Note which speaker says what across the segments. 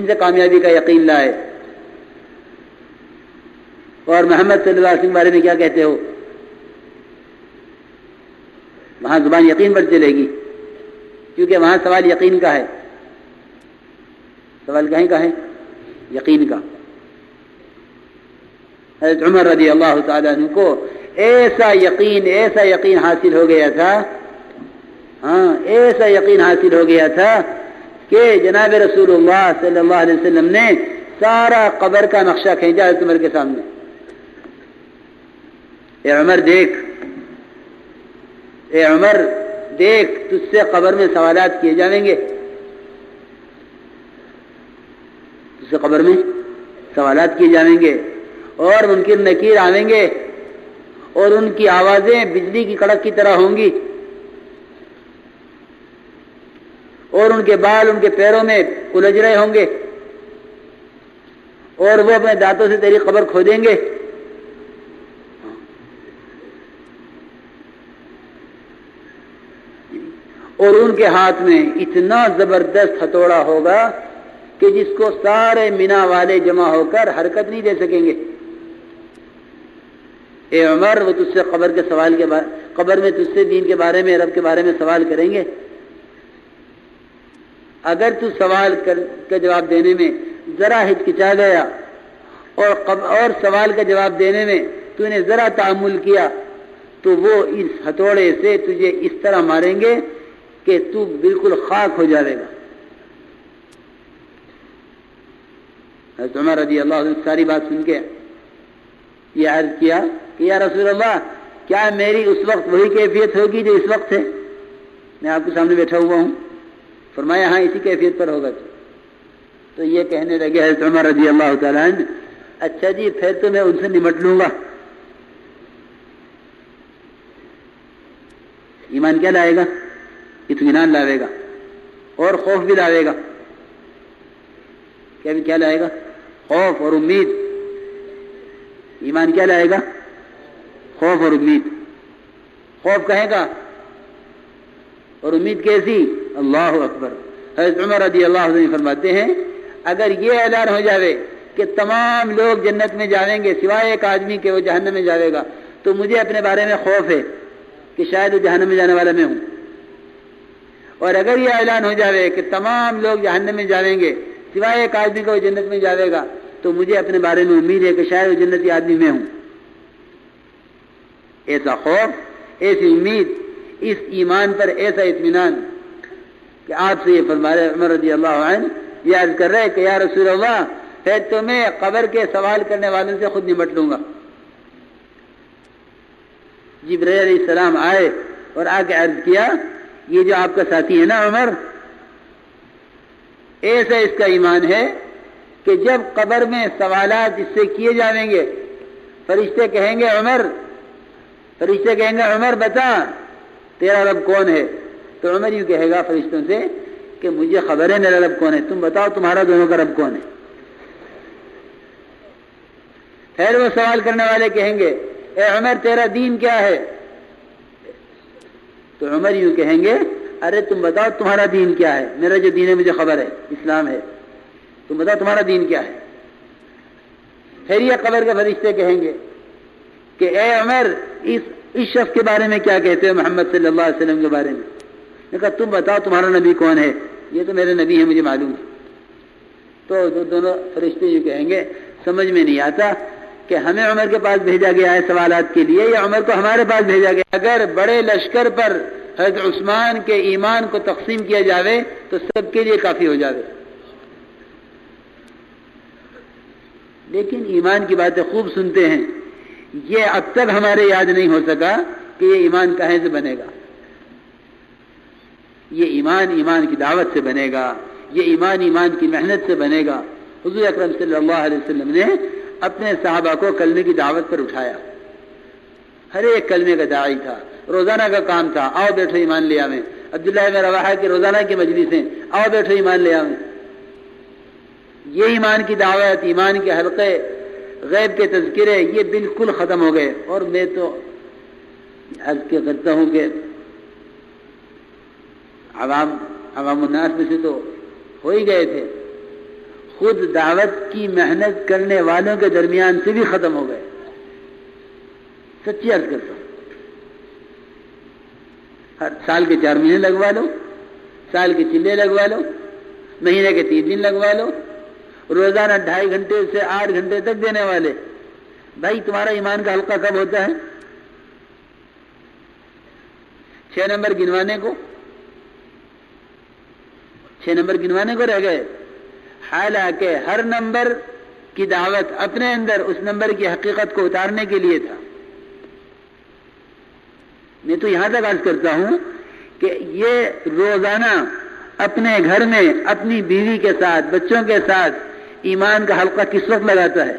Speaker 1: سے کامیابی کا یقین لائے. اور محمد صلی اللہ علیہ وسلم کے بارے میں کیا کہتے ہو؟ وہاں زبان یقین پر چلے گی، کیونکہ وہاں سوال یقین کا ہے. سوال کہیں کا ہے؟ یقین کا. حضرت عمر رضی اللہ تعالیٰ عنہ کو ایسا یقین حاصل ہو گیا تھا، ایسا یقین حاصل ہو گیا تھا کہ جناب رسول اللہ صلی اللہ علیہ وسلم نے سارا قبر کا نقشہ کھینچا حضرت عمر کے سامنے. اے عمر دیکھ تجھ سے قبر میں سوالات کیے جائیں گے، تجھ سے قبر میں سوالات کیے جائیں گے، اور منکر نکیر آئیں گے، اور ان کی آوازیں بجلی کی کڑک کی طرح ہوں گی، اور ان کے بال ان کے پیروں میں الجھ رہے ہوں گے، اور وہ اپنے دانتوں سے تیری قبر کھودیں گے. اور ان کے ہاتھ میں اتنا زبردست ہتھوڑا ہوگا کہ جس کو سارے مینا والے جمع ہو کر حرکت نہیں دے سکیں گے. اے عمر وہ تجھ سے قبر میں تجھ سے دین کے بارے میں، رب کے بارے میں سوال کریں گے. اگر تو سوال کا جواب دینے میں ذرا ہچکچا گیا اور سوال کا جواب دینے میں تو نے ذرا تعامل کیا تو وہ اس ہتھوڑے سے تجھے اس طرح ماریں گے کہ تو بالکل خاک ہو جائے گا. حضرت عمر رضی اللہ عنہ ساری بات سن کے یہ عرض کیا کہ یا رسول اللہ، کیا میری اس وقت وہی کیفیت ہوگی جو اس وقت ہے؟ میں آپ کے سامنے بیٹھا ہوا ہوں. فرمایا ہاں اسی کیفیت پر ہوگا. تو یہ کہنے لگے حضرت عمر رضی اللہ تعالیٰ عنہ، اچھا جی پھر تو میں ان سے نمٹ لوں گا. ایمان کیا لائے گا؟ اطمینان لاوے گا، اور خوف بھی لاوے گا. کیا لائے گا؟ خوف اور امید. ایمان کیا لائے گا؟ خوف اور امید. خوف کہے گا اور امید کیسی؟ اللہ اکبر. حضرت عمر رضی اللہ عنہ فرماتے ہیں اگر یہ اعلان ہو جاوے کہ تمام لوگ جنت میں جاویں گے سوائے ایک آدمی کے، وہ جہنم میں جاوے گا، تو مجھے اپنے بارے میں خوف ہے کہ شاید وہ جہنم میں جانے والا میں ہوں. اور اگر یہ اعلان ہو جاوے کہ تمام لوگ جہنم میں جاویں گے سوائے ایک آدمی کا، وہ جنت میں جاوے گا، تو مجھے اپنے بارے میں امید ہے کہ شاید وہ جنتی آدمی میں ہوں. ایسا خوف، ایسی امید، اس ایمان پر ایسا اطمینان کہ آپ سے یہ فرما رہے عمر رضی اللہ عنہ یہ عرض کر رہے کہ یا رسول اللہ پھر تو میں قبر کے سوال کرنے والوں سے خود نمٹ لوں گا. جبرائیل علیہ السلام آئے اور آ کے عرض کیا یہ جو آپ کا ساتھی ہے نا عمر، ایسا اس کا ایمان ہے کہ جب قبر میں سوالات اس سے کیے جائیں گے فرشتے کہیں گے عمر بتا تیرا رب کون ہے؟ تو عمر یوں کہے گا فرشتوں سے کہ مجھے خبر ہے میرا رب کون ہے، تم بتاؤ تمہارا دونوں کا رب کون ہے. پھر وہ سوال کرنے والے کہیں گے اے عمر تیرا دین کیا ہے؟ تو عمر یوں کہیں گے ارے تم بتاؤ تمہارا دین کیا ہے؟ میرا جو دین ہے مجھے خبر ہے، اسلام ہے. تم بتاؤ تمہارا دین کیا ہے؟ پھر یہ قبر کے فرشتے کہیں گے کہ اے عمر اس شخص کے بارے میں کیا کہتے ہو محمد صلی اللہ علیہ وسلم کے بارے میں؟ نے کہا تم بتاؤ تمہارا نبی کون ہے؟ یہ تو میرے نبی ہے مجھے معلوم ہے. تو دونوں فرشتے یہ کہیں گے سمجھ میں نہیں آتا کہ ہمیں عمر کے پاس بھیجا گیا ہے سوالات کے لیے یا عمر کو ہمارے پاس بھیجا گیا. اگر بڑے لشکر پر حضرت عثمان کے ایمان کو تقسیم کیا جاوے تو سب کے لیے کافی ہو جاوے. لیکن ایمان کی باتیں خوب سنتے ہیں، یہ اب تک ہمارے یاد نہیں ہو سکا کہ یہ ایمان کہاں سے بنے گا. یہ ایمان کی دعوت سے بنے گا، یہ ایمان کی محنت سے بنے گا. حضور اکرم صلی اللہ علیہ وسلم نے اپنے صحابہ کو کلمے کی دعوت پر اٹھایا. ہر ایک کلمے کا داعی تھا، روزانہ کا کام تھا آؤ بیٹھو ایمان لے آویں. عبداللہ بن رواحہ کی روزانہ کی مجلسیں آؤ بیٹھو ایمان لے آویں. یہ ایمان کی دعوت، ایمان کے حلقے، غیب کے تذکرے یہ بالکل ختم ہو گئے. اور میں تو عرض کرتا ہوں کہ عوام الناس میں سے تو ہو ہی گئے تھے. خود دعوت کی محنت کرنے والوں کے درمیان سے بھی ختم ہو گئے. سچی عرض کرتا ہوں. ہر سال کے 4 مہینے لگوا لو، سال کے چلے لگوا لو، مہینے کے 3 دن لگوا لو، روزانہ 2.5 گھنٹے سے 8 گھنٹے تک دینے والے. بھائی تمہارا ایمان کا حلقہ کب ہوتا ہے؟ 6 نمبر گنوانے کو 6 نمبر گنوانے کو رہ گئے. حالانکہ ہر نمبر کی دعوت اپنے اندر اس نمبر کی حقیقت کو اتارنے کے لیے تھا. میں تو یہاں تک عرض کرتا ہوں کہ یہ روزانہ اپنے گھر میں اپنی بیوی کے ساتھ، بچوں کے ساتھ ایمان کا حلقہ کس وقت لگاتا ہے؟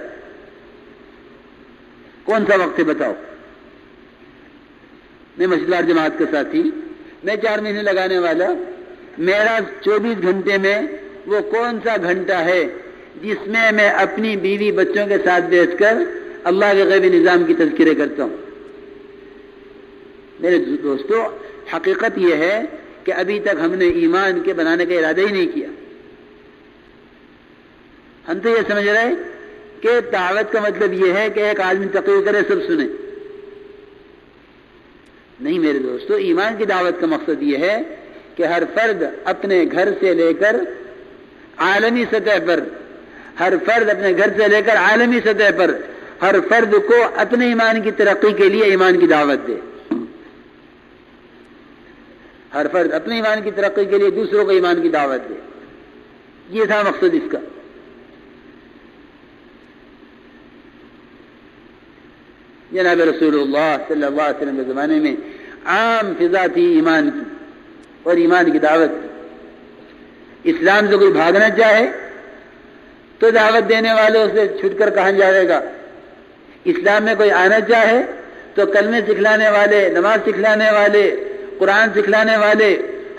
Speaker 1: کون سا وقت ہے بتاؤ؟ میں مسجد جماعت کا ساتھی، میں 4 مہینے لگانے والا. میرا 24 گھنٹے میں وہ کون سا گھنٹہ ہے جس میں میں اپنی بیوی بچوں کے ساتھ بیٹھ کر اللہ کے غیبی نظام کی تذکرے کرتا ہوں؟ میرے دوستو، حقیقت یہ ہے کہ ابھی تک ہم نے ایمان کے بنانے کا ارادہ ہی نہیں کیا. ہم تو یہ سمجھ رہے کہ دعوت کا مطلب یہ ہے کہ ایک آدمی تقریر کرے سب سنیں. نہیں میرے دوستو، ایمان کی دعوت کا مقصد یہ ہے کہ ہر فرد اپنے گھر سے لے کر عالمی سطح پر، ہر فرد اپنے گھر سے لے کر عالمی سطح پر ہر فرد کو اپنے ایمان کی ترقی کے لیے ایمان کی دعوت دے. ہر فرد اپنے ایمان کی ترقی کے لیے دوسروں کو ایمان کی دعوت دے. یہ تھا مقصد اس کا. جناب رسول اللہ صلی اللہ علیہ وسلم کے زمانے میں عام فضا تھی ایمان کی اور ایمان کی دعوت کی. اسلام سے کوئی بھاگنا چاہے تو دعوت دینے والوں سے چھٹ کر کہاں جائے گا. اسلام میں کوئی آنا چاہے تو کلمے سکھلانے والے، نماز سکھلانے والے، قرآن سکھلانے والے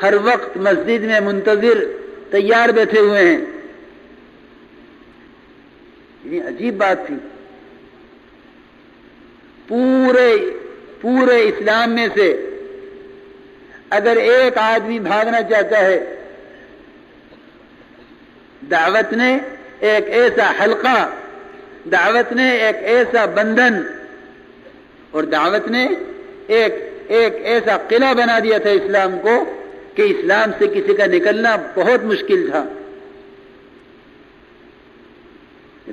Speaker 1: ہر وقت مسجد میں منتظر تیار بیٹھے ہوئے ہیں. یہ عجیب بات تھی. پورے اسلام میں سے اگر ایک آدمی بھاگنا چاہتا ہے، دعوت نے ایک ایسا حلقہ، دعوت نے ایک ایسا بندھن اور دعوت نے ایک ایسا قلعہ بنا دیا تھا اسلام کو کہ اسلام سے کسی کا نکلنا بہت مشکل تھا.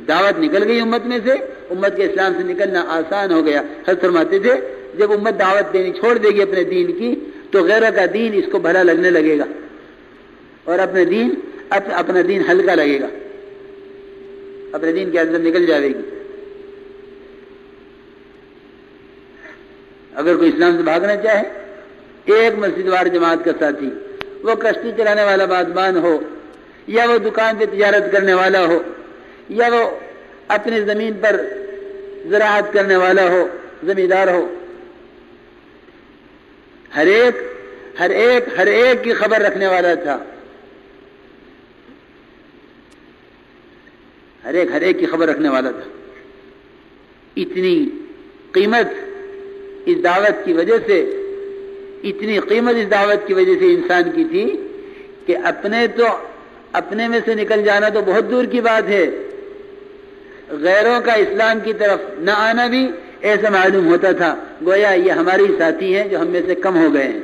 Speaker 1: دعوت نکل گئی امت میں سے، امت کے اسلام سے نکلنا آسان ہو گیا. حضرت فرماتے تھے جب امت دعوت دینی چھوڑ دے گی اپنے دین کی تو غیروں کا دین اس کو بھلا لگنے لگے گا اور اپنا دین ہلکا لگے گا، اپنے دین کے اندر نکل جائے گی. اگر کوئی اسلام سے بھاگنا چاہے، ایک مسجد وار جماعت کا ساتھی، وہ کشتی چلانے والا بادبان ہو یا وہ دکان پہ تجارت کرنے والا ہو یا وہ اپنی زمین پر زراعت کرنے والا ہو، زمیندار ہو، ہر ایک کی خبر رکھنے والا تھا. ہر ایک کی خبر رکھنے والا تھا. اتنی قیمت اس دعوت کی وجہ سے، اتنی قیمت اس دعوت کی وجہ سے انسان کی تھی کہ اپنے میں سے نکل جانا تو بہت دور کی بات ہے، غیروں کا اسلام کی طرف نہ آنا بھی ایسا معلوم ہوتا تھا گویا یہ ہمارے ساتھی ہیں جو ہم میں سے کم ہو گئے ہیں.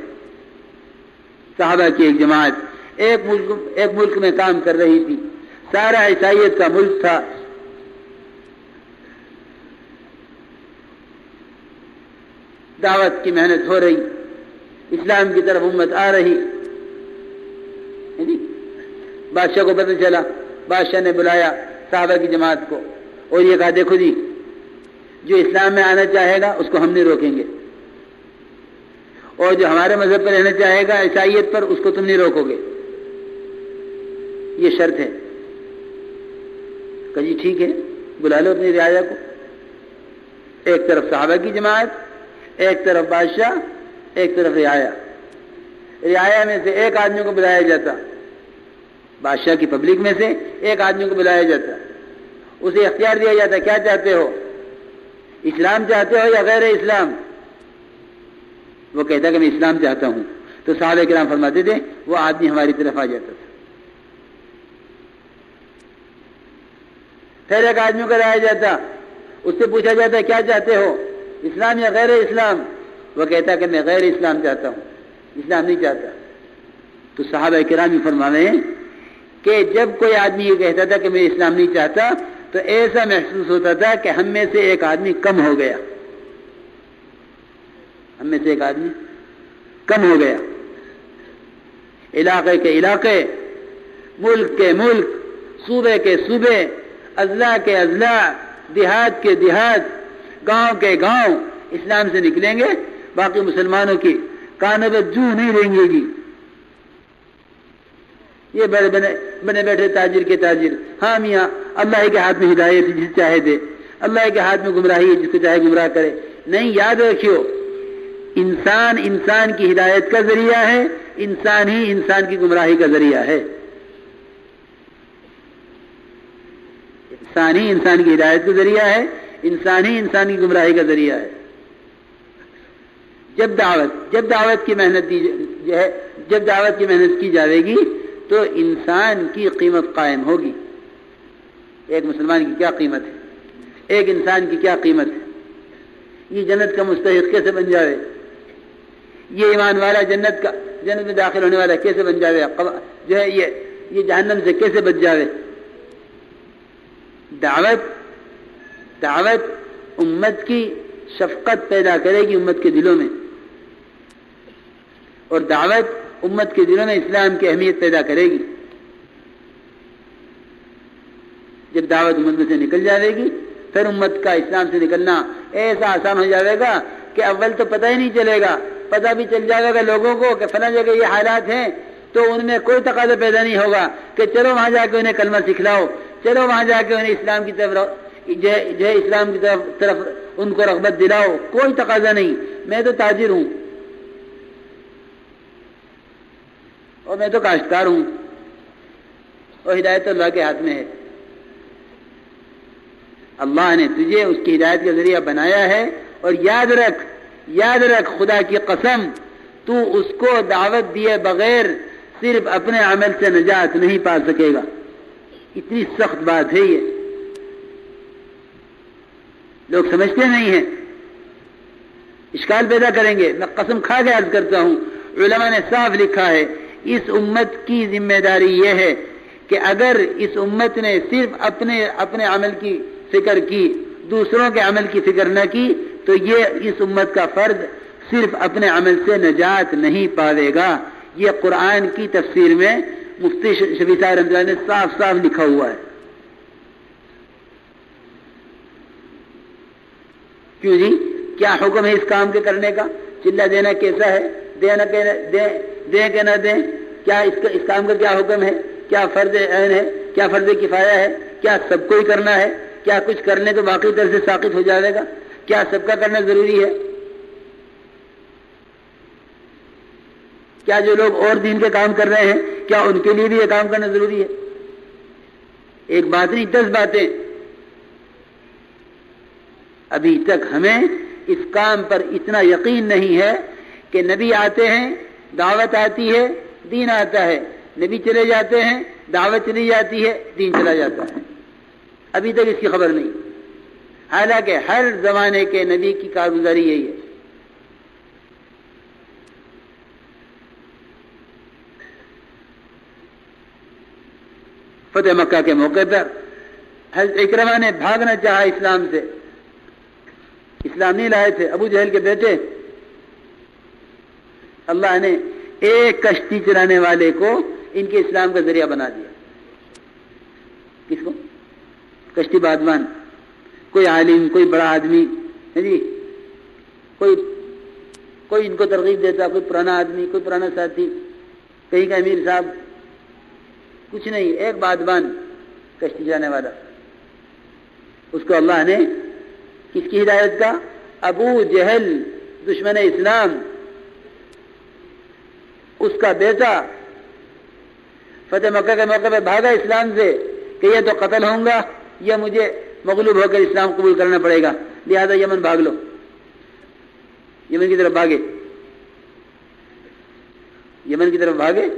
Speaker 1: صحابہ کی ایک جماعت ایک ملک میں کام کر رہی تھی، سارا عیسائیت کا ملک تھا. دعوت کی محنت ہو رہی، اسلام کی طرف امت آ رہی. بادشاہ کو پتہ چلا، بادشاہ نے بلایا صحابہ کی جماعت کو اور یہ کہا دیکھو جی، جو اسلام میں آنا چاہے گا اس کو ہم نہیں روکیں گے، اور جو ہمارے مذہب پر رہنا چاہے گا عیسائیت پر اس کو تم نہیں روکو گے، یہ شرط ہے. کہ جی ٹھیک ہے، بلا لو اپنی رعایا کو. ایک طرف صحابہ کی جماعت، ایک طرف بادشاہ، ایک طرف رعایا. رعایا میں سے ایک آدمی کو بلایا جاتا، بادشاہ کی پبلک میں سے ایک آدمی کو بلایا جاتا، اسے اختیار دیا جاتا کیا چاہتے ہو، اسلام چاہتے ہو یا غیر اسلام؟ وہ کہتا کہ میں اسلام چاہتا ہوں. تو صحابہ کرام فرماتے تھے وہ آدمی ہماری طرف آ جاتا تھا. پھر ایک آدمی کو لایا جاتا, اس سے پوچھا جاتا کیا چاہتے ہو, اسلام یا غیر اسلام؟ وہ کہتا کہ میں غیر اسلام چاہتا ہوں, اسلام نہیں چاہتا. تو صحابہ کرام فرماوے کہ جب کوئی آدمی یہ کہتا تھا کہ میں اسلام نہیں چاہتا تو ایسا محسوس ہوتا تھا کہ ہم میں سے ایک آدمی کم ہو گیا, ہم میں سے ایک آدمی کم ہو گیا. علاقے کے علاقے, ملک کے ملک, صوبے کے صوبے, اضلاع کے اضلاع, دیہات کے دیہات, گاؤں کے گاؤں اسلام سے نکلیں گے, باقی مسلمانوں کی کانبت جو نہیں رہیں گے گی. یہ بنے بیٹھے تاجر کے تاجر, ہاں میاں اللہ کے ہاتھ میں ہدایت جس چاہے دے, اللہ کے ہاتھ میں گمراہی ہے جس کو چاہے گمراہ کرے. نہیں, یاد رکھیو انسان انسان کی ہدایت کا ذریعہ ہے, انسان ہی انسان کی گمراہی کا ذریعہ ہے. انسان ہی انسان کی ہدایت کا ذریعہ ہے, انسان ہی انسان کی گمراہی کا ذریعہ ہے. جب دعوت کی محنت جب دعوت کی محنت کی جاوے گی تو انسان کی قیمت قائم ہوگی. ایک مسلمان کی کیا قیمت ہے, ایک انسان کی کیا قیمت ہے, یہ جنت کا مستحق کیسے بن جاوے, یہ ایمان والا جنت میں داخل ہونے والا کیسے بن جاوے, جو ہے یہ جہنم سے کیسے بچ جاوے. دعوت امت کی شفقت پیدا کرے گی امت کے دلوں میں, اور دعوت امت کے دلوں میں اسلام کی اہمیت پیدا کرے گی. جب دعوت امت میں سے نکل جائے گی پھر امت کا اسلام سے نکلنا ایسا آسان ہو جائے گا کہ اول تو پتہ ہی نہیں چلے گا, پتہ بھی چل جائے گا لوگوں کو کہ فلاں جگہ یہ حالات ہیں, تو ان میں کوئی تقاضا پیدا نہیں ہوگا کہ چلو وہاں جا کے انہیں کلمہ سکھلاؤ, چلو وہاں جا کے انہیں اسلام کی طرف ان کو رغبت دلاؤ. کوئی تقاضا نہیں, میں تو تاجر ہوں اور میں تو کاشتکار ہوں, اور ہدایت اللہ کے ہاتھ میں ہے. اللہ نے تجھے اس کی ہدایت کا ذریعہ بنایا ہے, اور یاد رکھ خدا کی قسم, تو اس کو دعوت دیے بغیر صرف اپنے عمل سے نجات نہیں پا سکے گا. اتنی سخت بات ہے یہ, لوگ سمجھتے نہیں ہیں, اشکال پیدا کریں گے. میں قسم کھا کے عرض کرتا ہوں, علماء نے صاف لکھا ہے اس امت کی ذمہ داری یہ ہے کہ اگر اس امت نے صرف اپنے عمل کی فکر کی, دوسروں کے عمل کی فکر نہ کی, تو یہ اس امت کا فرد صرف اپنے عمل سے نجات نہیں پاوے گا. یہ قرآن کی تفسیر میں مفتی شفیع صاحب رحمۃ اللہ نے صاف صاف لکھا ہوا ہے. کیوں جی, کیا حکم ہے اس کام کے کرنے کا؟ چلہ دینا کیسا ہے, دیں کہ نہ دیں, کیا اس کام کا کیا حکم ہے, کیا فرض عین ہے, کیا فرض کفایہ ہے, کیا سب کو ہی کرنا ہے, کیا کچھ کرنے تو باقی طرح سے ساقط ہو جائے گا, کیا سب کا کرنا ضروری ہے, کیا جو لوگ اور دین کے کام کر رہے ہیں کیا ان کے لیے بھی یہ کام کرنا ضروری ہے؟ ایک بات نہیں 10 باتیں. ابھی تک ہمیں اس کام پر اتنا یقین نہیں ہے کہ نبی آتے ہیں, دعوت آتی ہے, دین آتا ہے, نبی چلے جاتے ہیں, دعوت چلی جاتی ہے, دین چلا جاتا ہے. ابھی تک اس کی خبر نہیں, حالانکہ ہر زمانے کے نبی کی کارگزاری یہی ہے. فتح مکہ کے موقع پر حضرت اکرمہ نے بھاگنا چاہا اسلام سے, اسلام نہیں لائے تھے, ابو جہل کے بیٹے. اللہ نے ایک کشتی چلانے والے کو ان کے اسلام کا ذریعہ بنا دیا. کس کو؟ کشتی بادمان. کوئی عالم, کوئی بڑا آدمی ہے جی, کوئی ان کو ترغیب دیتا, کوئی پرانا آدمی, کوئی پرانا ساتھی, کہیں کا امیر صاحب, کچھ نہیں, ایک بادمان کشتی چلانے والا. اس کو اللہ نے کس کی ہدایت کا؟ ابو جہل دشمن اسلام, اس کا بیٹا فتح مکہ کے موقع پہ بھاگا اسلام سے کہ یہ تو قتل ہوں گا یا مجھے مغلوب ہو کر اسلام قبول کرنا پڑے گا, لہذا یمن بھاگ لو. یمن کی طرف بھاگے, یمن کی طرف بھاگے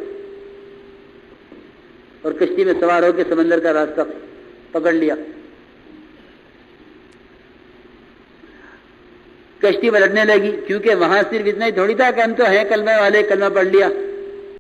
Speaker 1: اور کشتی میں سوار ہو کے سمندر کا راستہ پکڑ لیا. کشتی پلٹنے لگی، کیونکہ وہاں صرف اتنا ہی تھوڑی تھا کہ ہم تو ہیں کلمہ والے، کلمہ پڑھ لیا،